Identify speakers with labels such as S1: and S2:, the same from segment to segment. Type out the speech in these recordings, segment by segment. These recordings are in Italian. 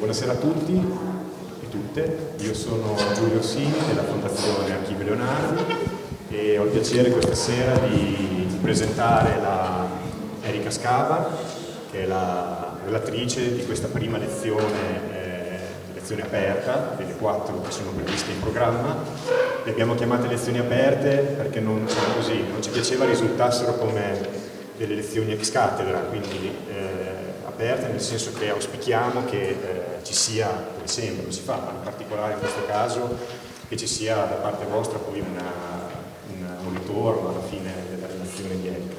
S1: Buonasera a tutti e tutte, io sono Giulio Orsini della Fondazione Archivio Leonardi e ho il piacere questa sera di presentare la Erika Scava, che è la relatrice di questa prima lezione aperta, delle 4 che sono previste in programma. Le abbiamo chiamate lezioni aperte perché non ci piaceva risultassero come delle lezioni ex cattedra, quindi aperte nel senso che auspichiamo che ci sia, come sempre lo si fa, ma in particolare in questo caso, che ci sia da parte vostra poi un ritorno alla fine della relazione di Erika.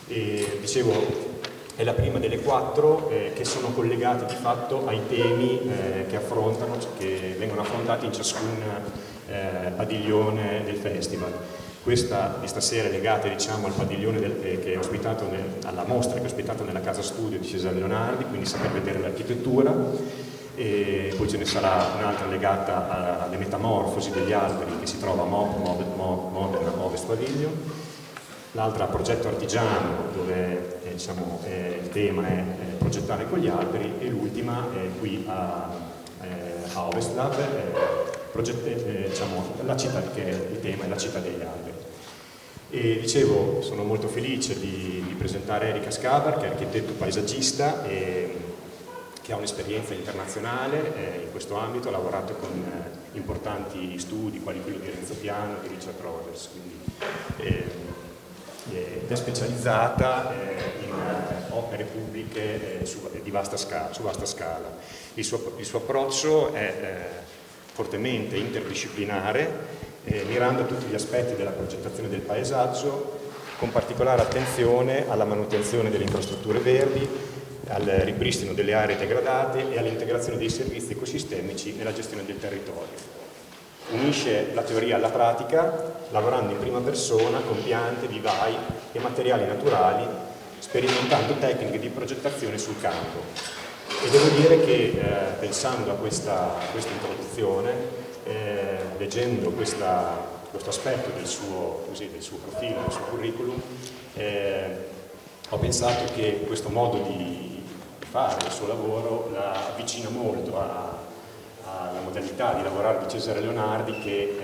S1: E dicevo, è la prima delle 4 che sono collegate di fatto ai temi che vengono affrontati in ciascun padiglione del festival. Questa di stasera è legata, diciamo, al padiglione che è ospitato alla mostra che è ospitata nella casa studio di Cesare Leonardi, quindi saper vedere l'architettura, e poi ce ne sarà un'altra legata alle metamorfosi degli alberi che si trova a Modena Ovest Pavilion. L'altra progetto artigiano, dove il tema è progettare con gli alberi, e l'ultima è qui a Ovest Lab, la città, che il tema è la città degli alberi. E dicevo, sono molto felice di presentare Erika Scava, che è architetto paesaggista e che ha un'esperienza internazionale in questo ambito, ha lavorato con importanti studi quali quello di Renzo Piano e di Richard Rogers, quindi ed è specializzata in opere pubbliche su vasta scala. Il suo approccio è fortemente interdisciplinare, mirando a tutti gli aspetti della progettazione del paesaggio, con particolare attenzione alla manutenzione delle infrastrutture verdi, al ripristino delle aree degradate e all'integrazione dei servizi ecosistemici nella gestione del territorio. Unisce la teoria alla pratica, lavorando in prima persona con piante, vivai e materiali naturali, sperimentando tecniche di progettazione sul campo. E devo dire che pensando a questa introduzione, leggendo questo aspetto del suo profilo, del suo curriculum, ho pensato che questo modo di fare il suo lavoro la avvicina molto alla modalità di lavorare di Cesare Leonardi, che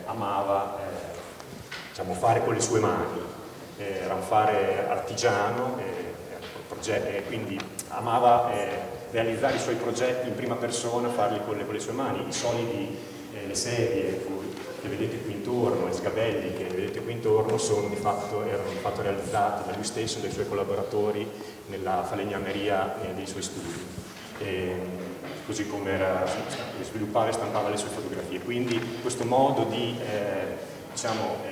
S1: amava fare con le sue mani, era un fare artigiano, quindi amava realizzare i suoi progetti in prima persona, farli con le sue mani. I solidi, le sedie che vedete qui intorno, e sgabelli che vedete qui intorno erano di fatto realizzati da lui stesso e dai suoi collaboratori nella falegnameria dei suoi studi. Così come sviluppava e stampava le sue fotografie. Quindi questo modo di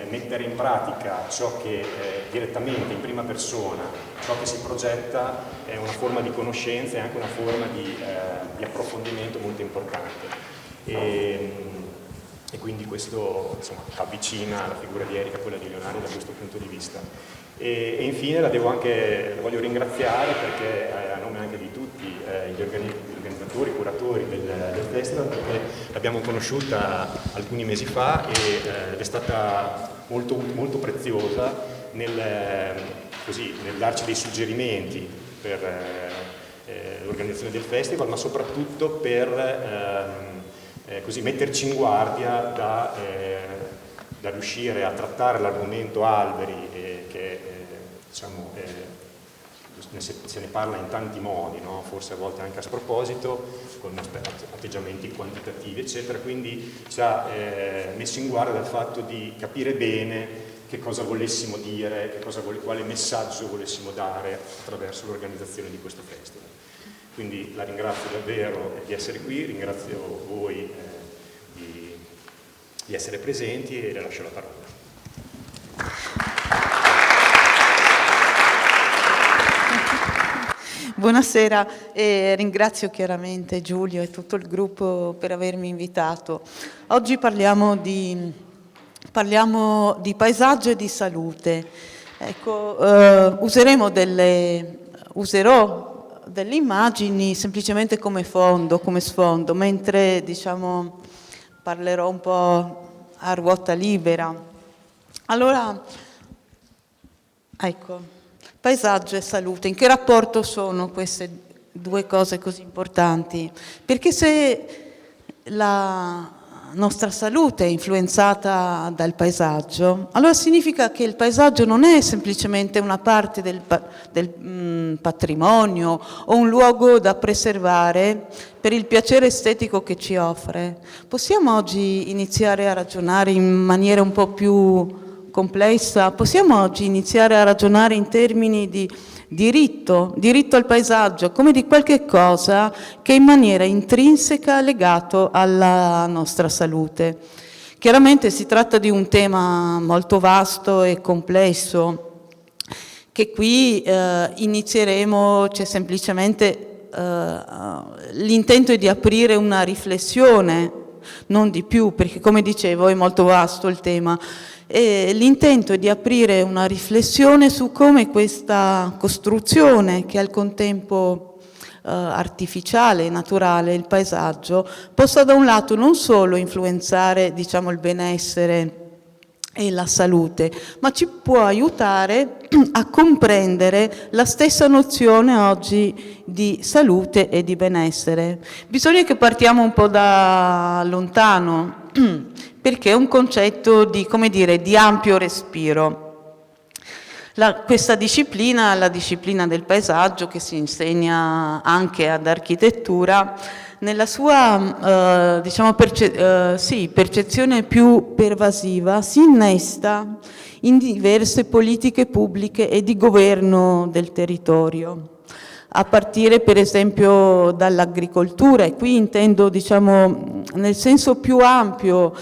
S1: mettere in pratica ciò che direttamente in prima persona, ciò che si progetta, è una forma di conoscenza e anche una forma di approfondimento molto importante. E quindi questo avvicina la figura di Erika a quella di Leonardo da questo punto di vista. E infine la voglio ringraziare, perché a nome anche di tutti gli organizzatori, i curatori del festival, perché l'abbiamo conosciuta alcuni mesi fa ed è stata molto, molto preziosa nel darci dei suggerimenti per l'organizzazione del festival, ma soprattutto per metterci in guardia da riuscire a trattare l'argomento alberi, che se ne parla in tanti modi, no? Forse a volte anche a sproposito, con atteggiamenti quantitativi, eccetera. Quindi ci ha messo in guardia dal fatto di capire bene che cosa volessimo dire, quale messaggio volessimo dare attraverso l'organizzazione di questo festival. Quindi la ringrazio davvero di essere qui, ringrazio voi di essere presenti e le lascio la parola.
S2: Buonasera, ringrazio chiaramente Giulio e tutto il gruppo per avermi invitato. Oggi parliamo di paesaggio e di salute. Ecco, userò delle immagini semplicemente come sfondo, mentre parlerò un po' a ruota libera. Allora, ecco, paesaggio e salute, in che rapporto sono queste due cose così importanti, perché se la nostra salute è influenzata dal paesaggio, allora significa che il paesaggio non è semplicemente una parte del patrimonio o un luogo da preservare per il piacere estetico che ci offre. Possiamo oggi iniziare a ragionare in maniera un po' più complessa? Possiamo oggi iniziare a ragionare in termini di diritto al paesaggio, come di qualche cosa che è in maniera intrinseca legato alla nostra salute. Chiaramente si tratta di un tema molto vasto e complesso, che qui inizieremo, c'è semplicemente l'intento è di aprire una riflessione, non di più, perché come dicevo è molto vasto il tema. E l'intento è di aprire una riflessione su come questa costruzione, che è al contempo artificiale e naturale, il paesaggio, possa da un lato non solo influenzare, diciamo, il benessere e la salute, ma ci può aiutare a comprendere la stessa nozione oggi di salute e di benessere. Bisogna che partiamo un po' da lontano, perché è un concetto di, come dire, di ampio respiro. Questa disciplina, la disciplina del paesaggio, che si insegna anche ad architettura, nella sua diciamo percezione più pervasiva si innesta in diverse politiche pubbliche e di governo del territorio, a partire per esempio dall'agricoltura, e qui intendo, diciamo, nel senso più ampio,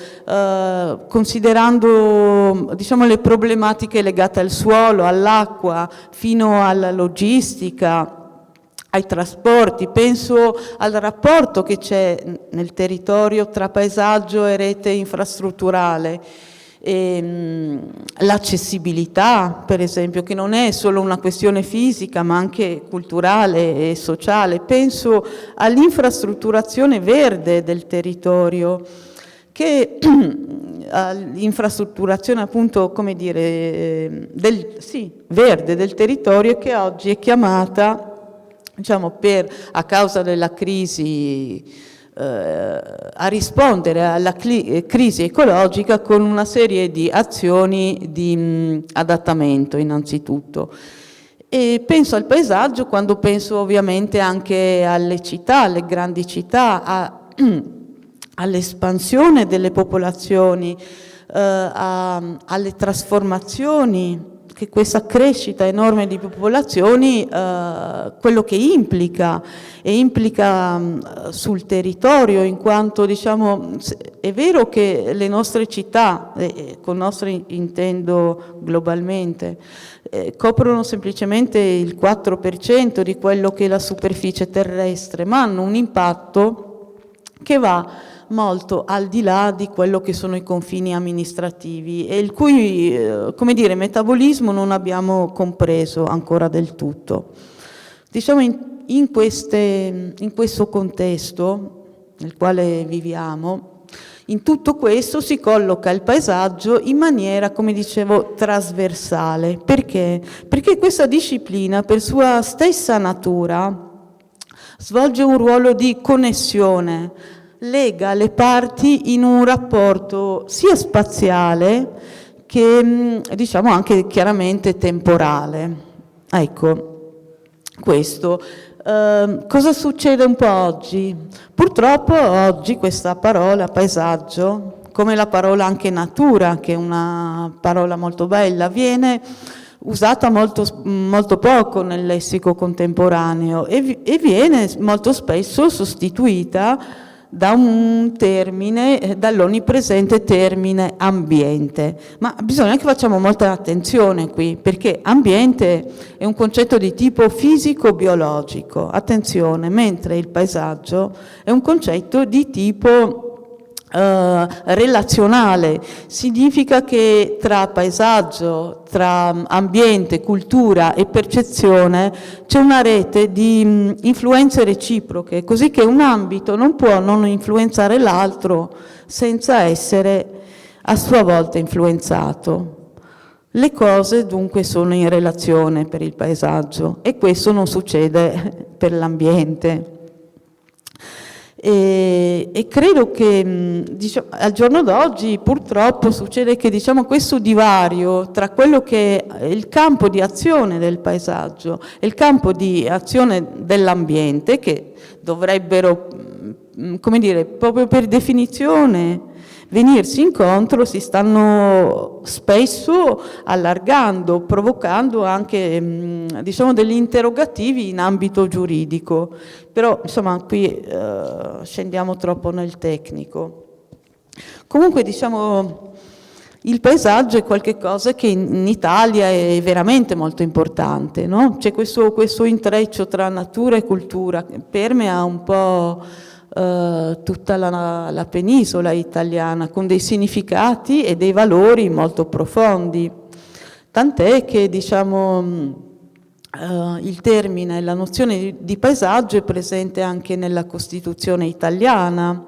S2: considerando, diciamo, le problematiche legate al suolo, all'acqua, fino alla logistica, ai trasporti. Penso al rapporto che c'è nel territorio tra paesaggio e rete infrastrutturale. L'accessibilità, per esempio, che non è solo una questione fisica ma anche culturale e sociale. Penso all'infrastrutturazione verde del territorio, che l'infrastrutturazione, appunto, come dire, verde del territorio, che oggi è chiamata, diciamo, a causa della crisi, a rispondere alla crisi ecologica con una serie di azioni di adattamento innanzitutto. E penso al paesaggio quando penso ovviamente anche alle città, alle grandi città, all'espansione delle popolazioni, alle trasformazioni che questa crescita enorme di popolazioni, quello che implica sul territorio, in quanto, diciamo, è vero che le nostre città, con nostre intendo globalmente, coprono semplicemente il 4% di quello che è la superficie terrestre, ma hanno un impatto che va molto al di là di quello che sono i confini amministrativi e il cui, come dire, metabolismo non abbiamo compreso ancora del tutto. Diciamo, in questo contesto nel quale viviamo, in tutto questo si colloca il paesaggio in maniera, come dicevo, trasversale. Perché? Perché questa disciplina, per sua stessa natura, svolge un ruolo di connessione, lega le parti in un rapporto sia spaziale che, diciamo, anche chiaramente temporale. Ecco, questo. Cosa succede un po' oggi? Purtroppo oggi questa parola paesaggio, come la parola anche natura, che è una parola molto bella, viene usata molto poco nel lessico contemporaneo e viene molto spesso sostituita da un termine, dall'onnipresente termine ambiente. Ma bisogna che facciamo molta attenzione qui, perché ambiente è un concetto di tipo fisico-biologico, attenzione, mentre il paesaggio è un concetto di tipo relazionale. Significa che tra paesaggio, tra ambiente, cultura e percezione c'è una rete di influenze reciproche, così che un ambito non può non influenzare l'altro senza essere a sua volta influenzato. Le cose dunque sono in relazione per il paesaggio e questo non succede per l'ambiente. E credo che diciamo, al giorno d'oggi purtroppo succede che diciamo, questo divario tra quello che è il campo di azione del paesaggio e il campo di azione dell'ambiente, che dovrebbero, come dire, proprio per definizione venirsi incontro, si stanno spesso allargando, provocando anche diciamo, degli interrogativi in ambito giuridico. Però insomma qui scendiamo troppo nel tecnico. Comunque diciamo il paesaggio è qualcosa che in Italia è veramente molto importante, no? C'è questo intreccio tra natura e cultura che permea un po' tutta la penisola italiana, con dei significati e dei valori molto profondi. Tant'è che diciamo il termine, la nozione di paesaggio è presente anche nella Costituzione italiana,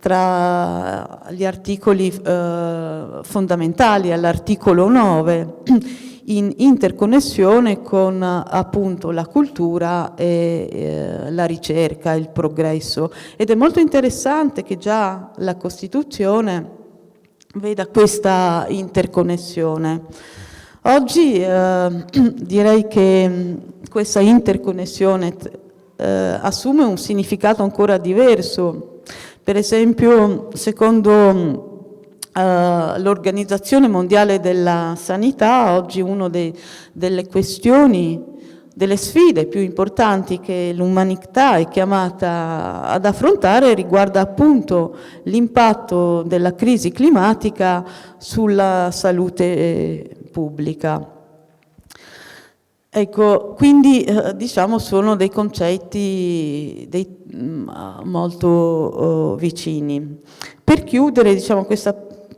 S2: tra gli articoli fondamentali, all'articolo 9, in interconnessione con appunto la cultura e la ricerca, il progresso. Ed è molto interessante che già la Costituzione veda questa interconnessione. Oggi direi che questa interconnessione assume un significato ancora diverso. Per esempio, secondo l'Organizzazione Mondiale della Sanità, oggi una delle questioni, delle sfide più importanti che l'umanità è chiamata ad affrontare riguarda appunto l'impatto della crisi climatica sulla salute pubblica. Ecco, quindi diciamo sono dei concetti molto vicini. Per chiudere diciamo, questa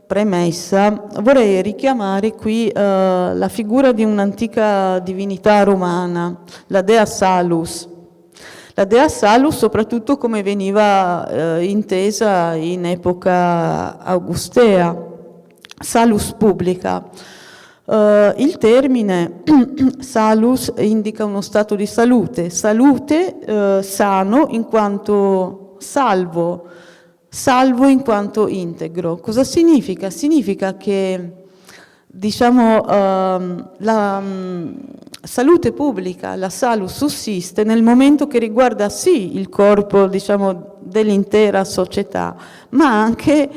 S2: premessa vorrei richiamare qui la figura di un'antica divinità romana, la Dea Salus. La Dea Salus soprattutto come veniva intesa in epoca augustea, Salus Publica. Il termine salus indica uno stato di salute, sano in quanto salvo in quanto integro. Cosa significa? Significa che diciamo, la salute pubblica, la salus sussiste nel momento che riguarda sì il corpo diciamo, dell'intera società, ma anche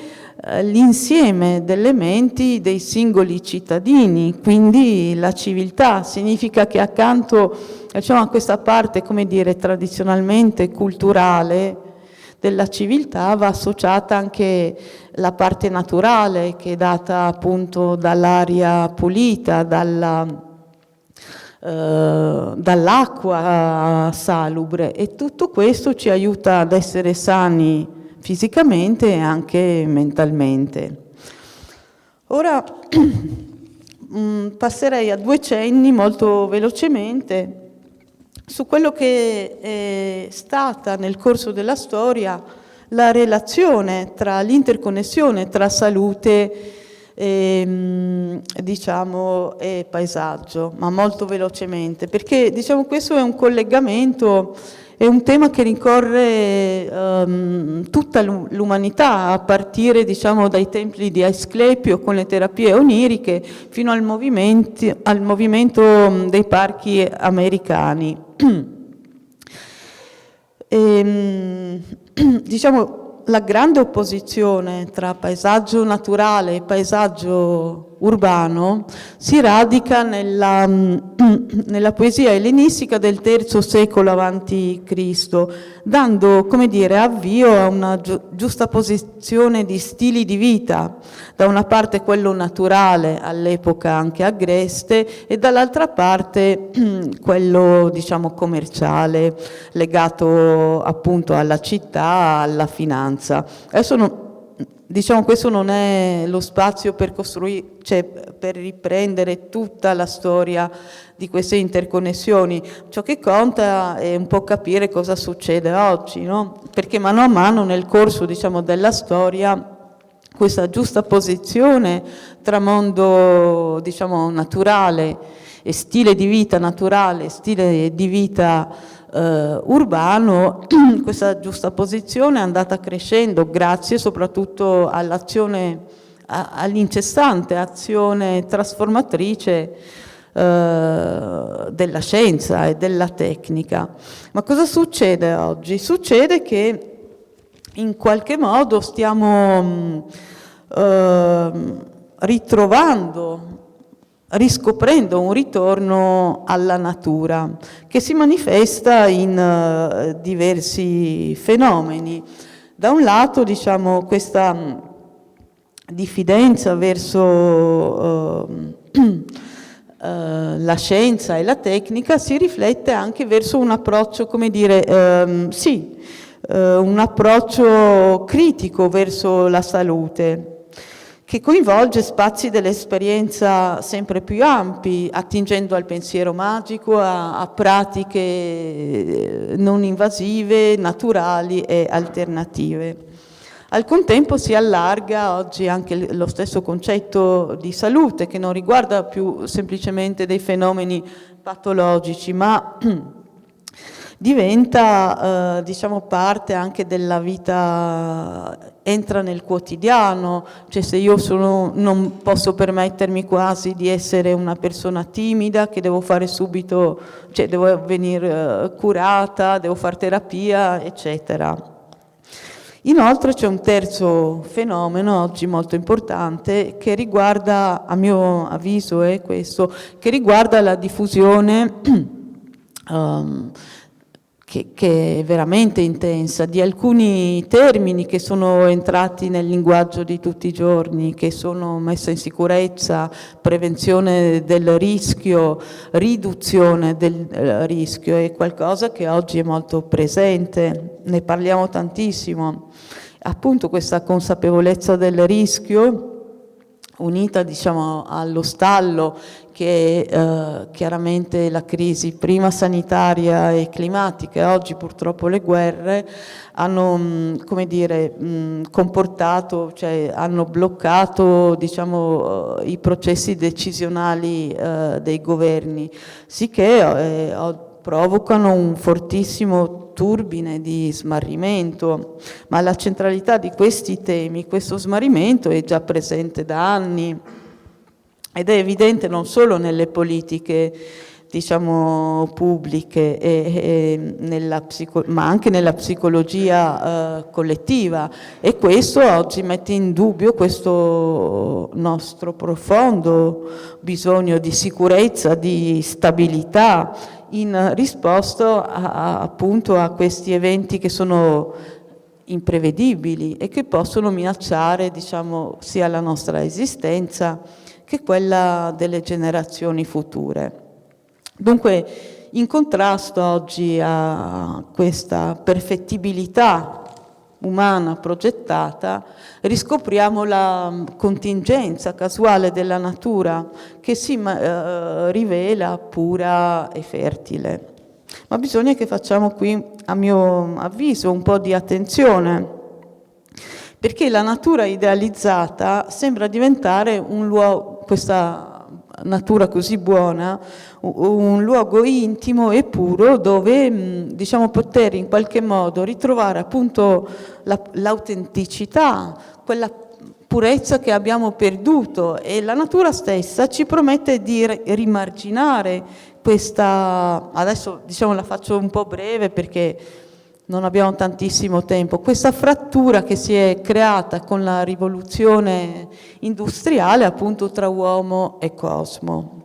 S2: l'insieme degli elementi dei singoli cittadini, quindi la civiltà. Significa che accanto diciamo, a questa parte, come dire, tradizionalmente culturale della civiltà va associata anche la parte naturale che è data appunto dall'aria pulita, dall'acqua salubre, e tutto questo ci aiuta ad essere sani fisicamente e anche mentalmente. Ora passerei a due cenni molto velocemente su quello che è stata nel corso della storia la relazione tra l'interconnessione tra salute diciamo, e paesaggio, ma molto velocemente, perché diciamo, questo è un collegamento. È un tema che rincorre tutta l'umanità, a partire diciamo, dai templi di Asclepio con le terapie oniriche fino al movimento dei parchi americani. Diciamo, la grande opposizione tra paesaggio naturale e paesaggio urbano si radica nella poesia ellenistica del III secolo a.C., dando, come dire, avvio a una giustaposizione di stili di vita, da una parte quello naturale, all'epoca anche agreste, e dall'altra parte quello, diciamo, commerciale, legato appunto alla città, alla finanza. Adesso diciamo, questo non è lo spazio per costruire, cioè per riprendere tutta la storia di queste interconnessioni. Ciò che conta è un po' capire cosa succede oggi, no? Perché mano a mano nel corso, diciamo, della storia questa giusta posizione tra mondo, diciamo, naturale e stile di vita naturale, stile di vita urbano, questa giustaposizione è andata crescendo grazie soprattutto all'azione, all'incessante azione trasformatrice della scienza e della tecnica. Ma cosa succede oggi? Succede che in qualche modo stiamo riscoprendo un ritorno alla natura che si manifesta in diversi fenomeni. Da un lato, diciamo, questa diffidenza verso la scienza e la tecnica si riflette anche verso un approccio, come dire, un approccio critico verso la salute, che coinvolge spazi dell'esperienza sempre più ampi, attingendo al pensiero magico, a pratiche non invasive, naturali e alternative. Al contempo si allarga oggi anche lo stesso concetto di salute, che non riguarda più semplicemente dei fenomeni patologici, ma diventa diciamo parte anche della vita, entra nel quotidiano, cioè se io non posso permettermi quasi di essere una persona timida, che devo fare subito, cioè devo venire curata, devo fare terapia, eccetera. Inoltre c'è un terzo fenomeno oggi molto importante che riguarda, a mio avviso è questo, che riguarda la diffusione che è veramente intensa, di alcuni termini che sono entrati nel linguaggio di tutti i giorni, che sono messa in sicurezza, prevenzione del rischio, riduzione del rischio, è qualcosa che oggi è molto presente, ne parliamo tantissimo. Appunto questa consapevolezza del rischio, unita diciamo allo stallo che chiaramente la crisi prima sanitaria e climatica e oggi purtroppo le guerre hanno come dire comportato, cioè hanno bloccato diciamo i processi decisionali dei governi, sicché provocano un fortissimo turbine di smarrimento, ma la centralità di questi temi, questo smarrimento è già presente da anni ed è evidente non solo nelle politiche diciamo pubbliche ma anche nella psicologia collettiva, e questo oggi mette in dubbio questo nostro profondo bisogno di sicurezza, di stabilità in risposta appunto a questi eventi che sono imprevedibili e che possono minacciare diciamo sia la nostra esistenza che quella delle generazioni future. Dunque, in contrasto oggi a questa perfettibilità umana progettata, riscopriamo la contingenza casuale della natura che si rivela pura e fertile. Ma bisogna che facciamo qui, a mio avviso, un po' di attenzione, perché la natura idealizzata sembra diventare un luogo, questa natura così buona, un luogo intimo e puro dove diciamo poter in qualche modo ritrovare appunto l'autenticità, quella purezza che abbiamo perduto, e la natura stessa ci promette di rimarginare questa, adesso diciamo la faccio un po' breve perché non abbiamo tantissimo tempo, questa frattura che si è creata con la rivoluzione industriale appunto tra uomo e cosmo.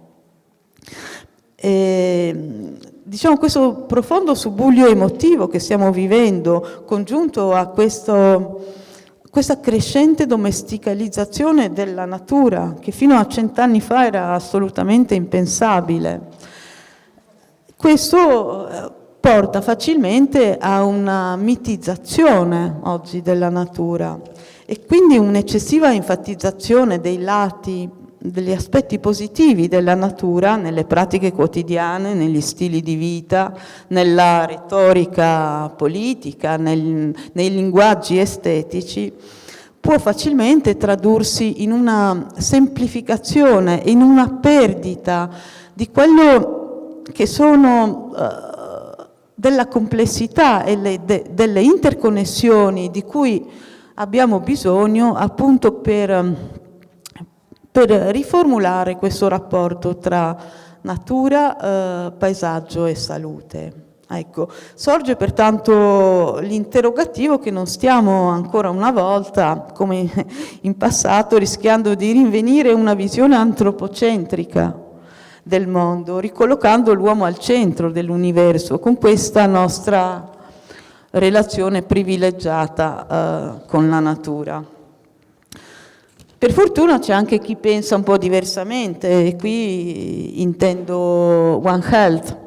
S2: Diciamo questo profondo subbuglio emotivo che stiamo vivendo, congiunto a questa crescente domesticalizzazione della natura, che fino a 100 anni fa era assolutamente impensabile, questo porta facilmente a una mitizzazione oggi della natura e quindi un'eccessiva enfatizzazione dei lati, degli aspetti positivi della natura nelle pratiche quotidiane, negli stili di vita, nella retorica politica, nei linguaggi estetici, può facilmente tradursi in una semplificazione, in una perdita di quello che sono della complessità e delle interconnessioni di cui abbiamo bisogno appunto per riformulare questo rapporto tra natura, paesaggio e salute. Ecco, sorge pertanto l'interrogativo che non stiamo ancora una volta, come in passato, rischiando di rinvenire una visione antropocentrica del mondo, ricollocando l'uomo al centro dell'universo, con questa nostra relazione privilegiata con la natura. Per fortuna c'è anche chi pensa un po' diversamente, e qui intendo One Health.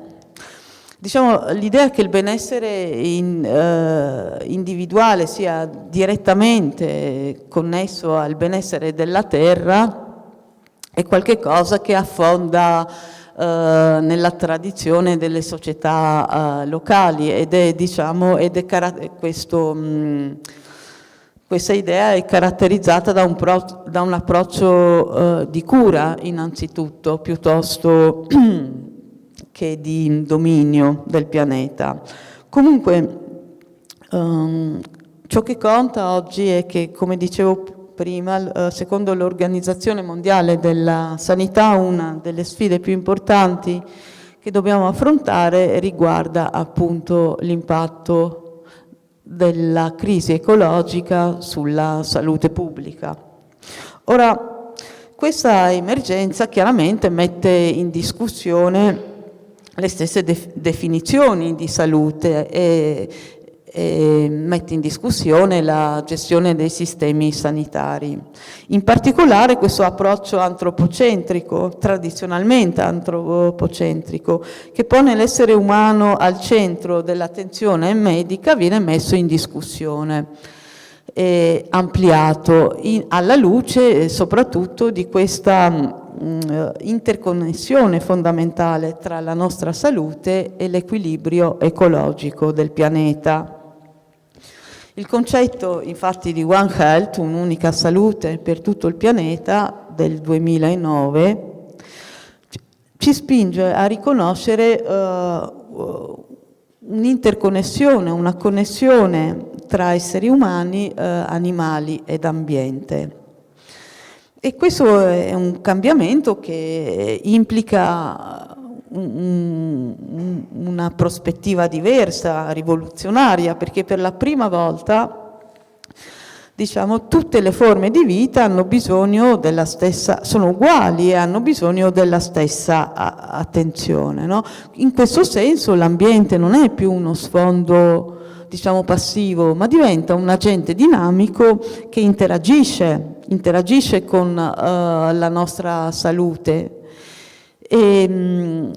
S2: Diciamo, l'idea che il benessere individuale sia direttamente connesso al benessere della terra è qualcosa che affonda nella tradizione delle società locali questa idea è caratterizzata da un approccio di cura innanzitutto, piuttosto che di dominio del pianeta. Comunque, ciò che conta oggi è che, come dicevo prima, secondo l'Organizzazione Mondiale della Sanità, una delle sfide più importanti che dobbiamo affrontare riguarda appunto l'impatto della crisi ecologica sulla salute pubblica. Ora, questa emergenza chiaramente mette in discussione le stesse definizioni di salute e mette in discussione la gestione dei sistemi sanitari. In particolare questo approccio antropocentrico, tradizionalmente antropocentrico, che pone l'essere umano al centro dell'attenzione medica, viene messo in discussione e ampliato alla luce soprattutto di questa interconnessione fondamentale tra la nostra salute e l'equilibrio ecologico del pianeta. Il concetto infatti di One Health, un'unica salute per tutto il pianeta, del 2009, ci spinge a riconoscere un'interconnessione, una connessione tra esseri umani, animali ed ambiente. E questo è un cambiamento che implica una prospettiva diversa, rivoluzionaria, perché per la prima volta, diciamo, tutte le forme di vita hanno bisogno della stessa, sono uguali e hanno bisogno della stessa attenzione, no? In questo senso l'ambiente non è più uno sfondo, diciamo, passivo, ma diventa un agente dinamico che interagisce con la nostra salute in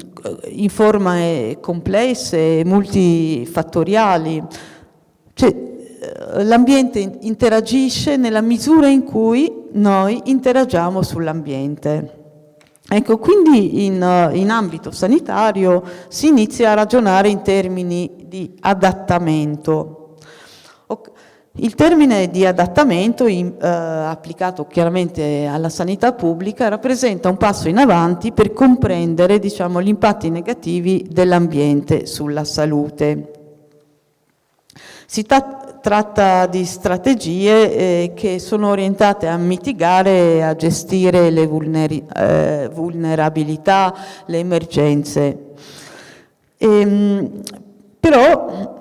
S2: forme complesse e multifattoriali. Cioè, l'ambiente interagisce nella misura in cui noi interagiamo sull'ambiente. Ecco, quindi in ambito sanitario si inizia a ragionare in termini di adattamento. Il termine di adattamento, applicato chiaramente alla sanità pubblica, rappresenta un passo in avanti per comprendere, diciamo, gli impatti negativi dell'ambiente sulla salute. Si tratta di strategie che sono orientate a mitigare e a gestire le vulnerabilità, le emergenze. Però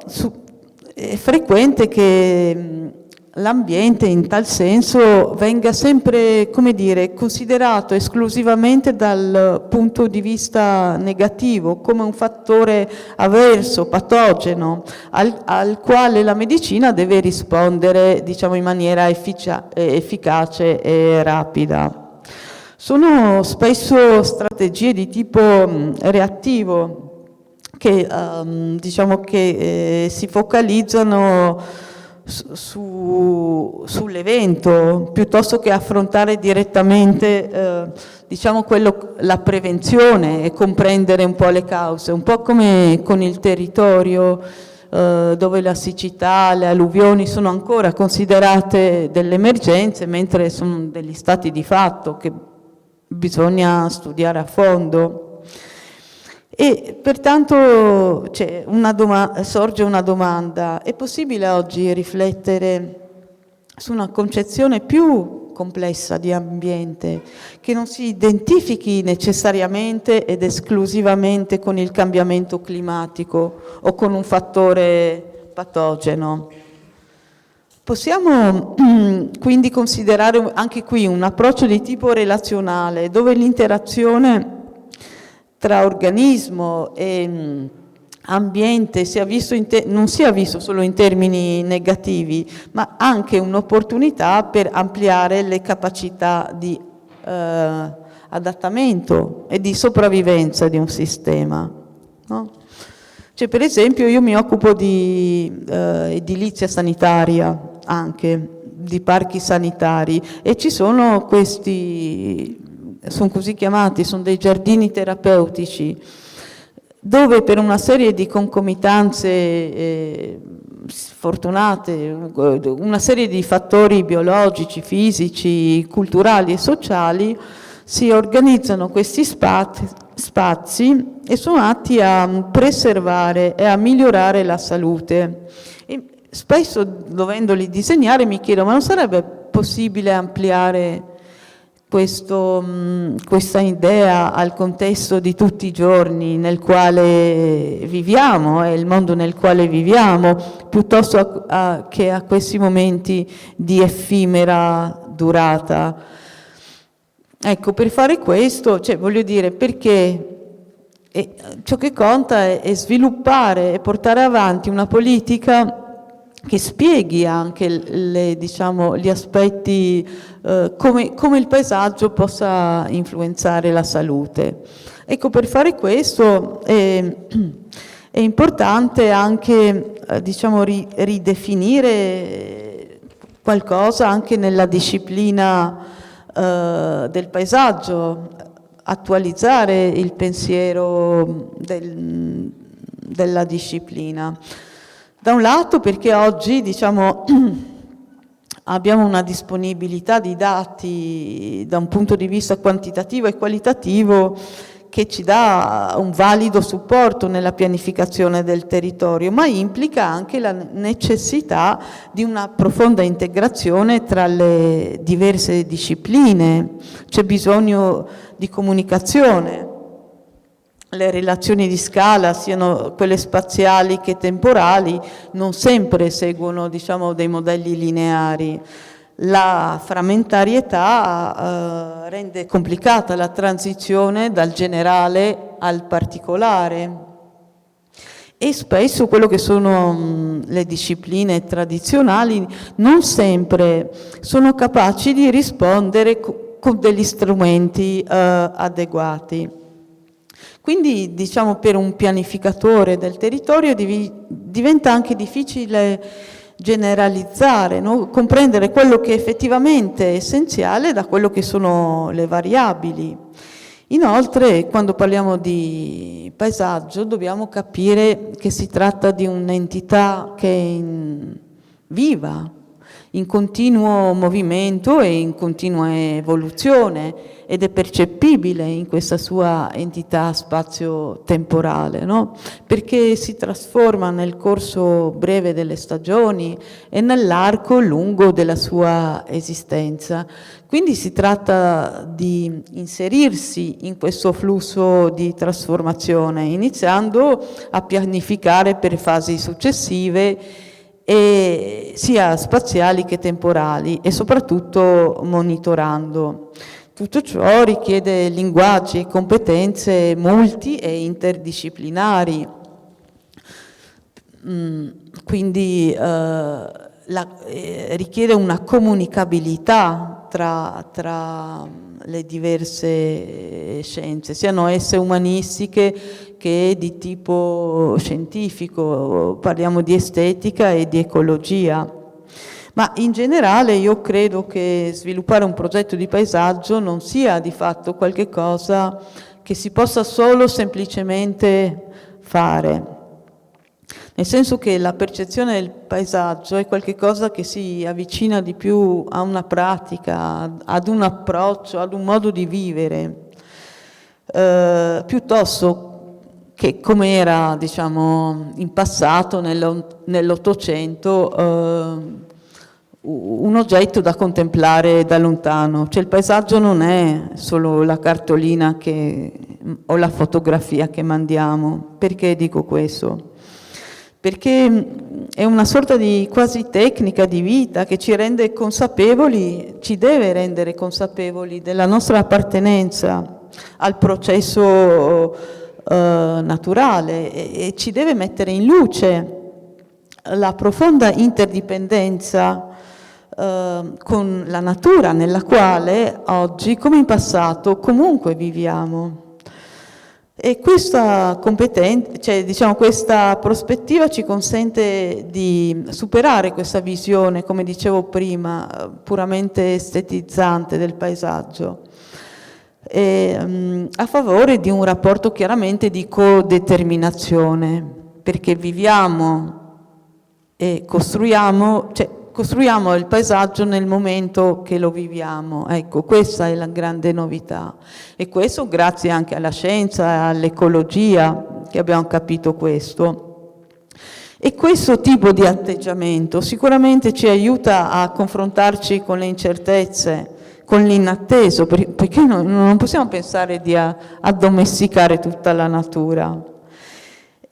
S2: è frequente che l'ambiente in tal senso venga sempre, come dire, considerato esclusivamente dal punto di vista negativo, come un fattore avverso, patogeno, al quale la medicina deve rispondere, diciamo, in maniera efficace e rapida. Sono spesso strategie di tipo reattivo, che diciamo che si focalizzano sull'evento piuttosto che affrontare direttamente diciamo la prevenzione e comprendere un po' le cause, un po' come con il territorio dove la siccità, le alluvioni sono ancora considerate delle emergenze, mentre sono degli stati di fatto che bisogna studiare a fondo. E pertanto sorge una domanda: è possibile oggi riflettere su una concezione più complessa di ambiente, che non si identifichi necessariamente ed esclusivamente con il cambiamento climatico o con un fattore patogeno? Possiamo quindi considerare anche qui un approccio di tipo relazionale, dove l'interazione tra organismo e ambiente non sia visto solo in termini negativi, ma anche un'opportunità per ampliare le capacità di adattamento e di sopravvivenza di un sistema, no? Cioè, per esempio, io mi occupo di edilizia sanitaria, anche di parchi sanitari, e ci sono sono così chiamati, sono dei giardini terapeutici, dove per una serie di concomitanze sfortunate, una serie di fattori biologici, fisici, culturali e sociali, si organizzano questi spazi e sono atti a preservare e a migliorare la salute. E spesso, dovendoli disegnare, mi chiedo: ma non sarebbe possibile ampliare questa idea al contesto di tutti i giorni nel quale viviamo, il mondo nel quale viviamo, piuttosto che a questi momenti di effimera durata? Ecco, per fare questo, voglio dire, perché ciò che conta è sviluppare e portare avanti una politica che spieghi anche gli aspetti, come il paesaggio possa influenzare la salute. Ecco, per fare questo è importante anche ridefinire qualcosa anche nella disciplina del paesaggio, attualizzare il pensiero della disciplina. Da un lato perché oggi abbiamo una disponibilità di dati da un punto di vista quantitativo e qualitativo che ci dà un valido supporto nella pianificazione del territorio, ma implica anche la necessità di una profonda integrazione tra le diverse discipline. C'è bisogno di comunicazione. Le relazioni di scala, siano quelle spaziali che temporali, non sempre seguono dei modelli lineari. La frammentarietà rende complicata la transizione dal generale al particolare, e spesso quello che sono le discipline tradizionali non sempre sono capaci di rispondere con degli strumenti adeguati. Quindi, per un pianificatore del territorio diventa anche difficile generalizzare, no? Comprendere quello che effettivamente è essenziale da quello che sono le variabili. Inoltre, quando parliamo di paesaggio, dobbiamo capire che si tratta di un'entità che è viva, in continuo movimento e in continua evoluzione, ed è percettibile in questa sua entità spazio-temporale, no? Perché si trasforma nel corso breve delle stagioni e nell'arco lungo della sua esistenza. Quindi si tratta di inserirsi in questo flusso di trasformazione, iniziando a pianificare per fasi successive, e sia spaziali che temporali, e soprattutto monitorando. Tutto ciò richiede linguaggi e competenze multi e interdisciplinari, quindi richiede una comunicabilità tra le diverse scienze, siano esse umanistiche che di tipo scientifico, parliamo di estetica e di ecologia. Ma in generale io credo che sviluppare un progetto di paesaggio non sia di fatto qualche cosa che si possa solo semplicemente fare, nel senso che la percezione del paesaggio è qualche cosa che si avvicina di più a una pratica, ad un approccio, ad un modo di vivere, piuttosto che come era, diciamo, in passato, nell'Ottocento, un oggetto da contemplare da lontano. Cioè il paesaggio non è solo la cartolina o la fotografia che mandiamo. Perché dico questo? Perché è una sorta di quasi tecnica di vita che ci rende consapevoli, ci deve rendere consapevoli della nostra appartenenza al processo naturale e ci deve mettere in luce la profonda interdipendenza con la natura nella quale oggi, come in passato, comunque viviamo. E questa competenza, cioè diciamo questa prospettiva ci consente di superare questa visione, come dicevo prima, puramente estetizzante del paesaggio, a favore di un rapporto chiaramente di codeterminazione, perché viviamo e costruiamo il paesaggio nel momento che lo viviamo. Ecco, questa è la grande novità. E questo grazie anche alla scienza e all'ecologia che abbiamo capito questo. E questo tipo di atteggiamento sicuramente ci aiuta a confrontarci con le incertezze, con l'inatteso, perché non possiamo pensare di addomesticare tutta la natura.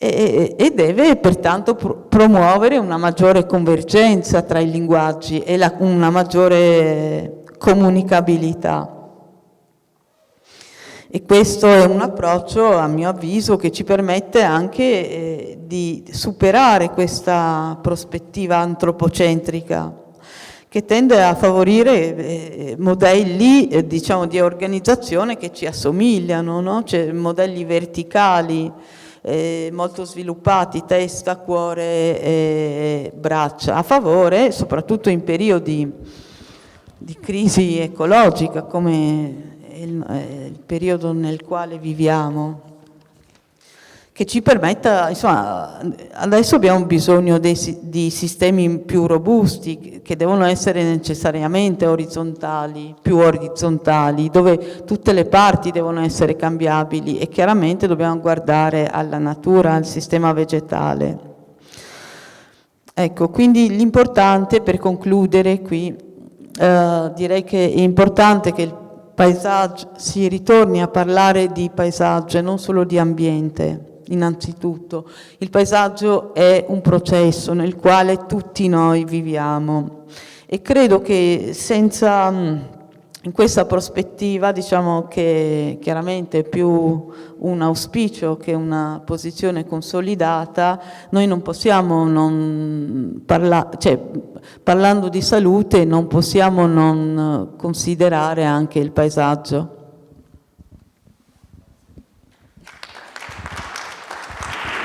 S2: E deve pertanto promuovere una maggiore convergenza tra i linguaggi e una maggiore comunicabilità. E questo è un approccio, a mio avviso, che ci permette anche di superare questa prospettiva antropocentrica, che tende a favorire modelli diciamo, di organizzazione che ci assomigliano, no? Cioè, modelli verticali, molto sviluppati, testa, cuore e braccia, a favore, soprattutto in periodi di crisi ecologica come il periodo nel quale viviamo, che ci permetta, insomma, adesso abbiamo bisogno di sistemi più robusti, che devono essere necessariamente orizzontali, più orizzontali, dove tutte le parti devono essere cambiabili e chiaramente dobbiamo guardare alla natura, al sistema vegetale. Ecco, quindi l'importante, per concludere qui, direi che è importante che il paesaggio si ritorni a parlare di paesaggio e non solo di ambiente. Innanzitutto, il paesaggio è un processo nel quale tutti noi viviamo e credo che in questa prospettiva, diciamo che chiaramente è più un auspicio che una posizione consolidata, noi non possiamo non parlando di salute, non possiamo non considerare anche il paesaggio.